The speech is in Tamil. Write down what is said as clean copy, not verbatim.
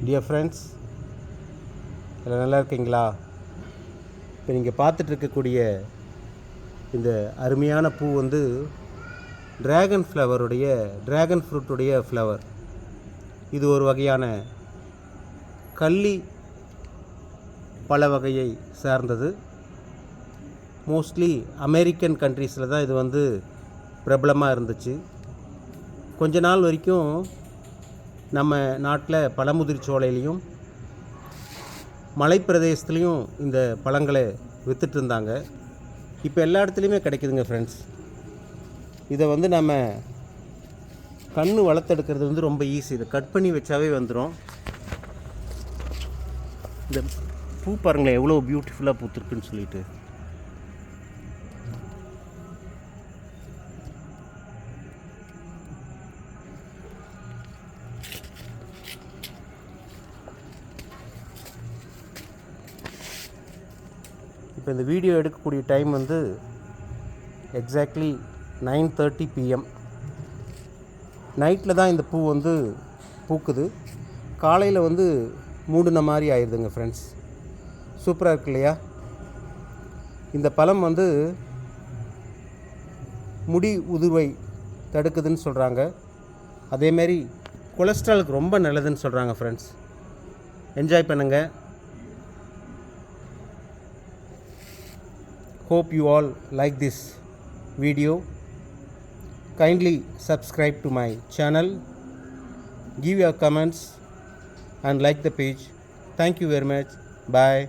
டியர் ஃப்ரெண்ட்ஸ், எல்லாம் நல்லா இருக்கீங்களா? இப்போ நீங்கள் பார்த்துட்ருக்கக்கூடிய இந்த அருமையான பூ வந்து ட்ராகன் ஃப்ரூட்டுடைய ஃப்ளவர். இது ஒரு வகையான கள்ளி பல வகையை சார்ந்தது. மோஸ்ட்லி அமெரிக்கன் கண்ட்ரீஸில் தான் இது வந்து பிரபலமாக இருந்துச்சு. கொஞ்ச நாள் வரைக்கும் நம்ம நாட்டில் பழமுதிர் சோலையிலையும் மலைப்பிரதேசத்துலேயும் இந்த பழங்களை விற்றுட்டு இருந்தாங்க. இப்போ எல்லா இடத்துலையுமே கிடைக்குதுங்க ஃப்ரெண்ட்ஸ். இதை வந்து நம்ம கன்று வளர்த்தெடுக்கிறது வந்து ரொம்ப ஈஸி. இதை கட் பண்ணி வச்சாவே வந்துடும். இந்த பூ பாருங்களேன் எவ்வளோ பியூட்டிஃபுல்லாக பூத்துருக்குன்னு சொல்லிட்டு. இப்போ இந்த வீடியோ எடுக்கக்கூடிய டைம் வந்து எக்ஸாக்ட்லி 9:30 PM. நைட்டில் தான் இந்த பூ வந்து பூக்குது. காலையில் வந்து மூடின மாதிரி ஆயிடுதுங்க ஃப்ரெண்ட்ஸ். சூப்பராக இருக்கு இல்லையா? இந்த பழம் வந்து முடி உதிர்வை தடுக்குதுன்னு சொல்கிறாங்க. அதேமாரி கொலஸ்ட்ராலுக்கு ரொம்ப நல்லதுன்னு சொல்கிறாங்க ஃப்ரெண்ட்ஸ். என்ஜாய் பண்ணுங்கள். Hope you all like this video. Kindly subscribe to my channel, give your comments and like the page. Thank you very much. Bye.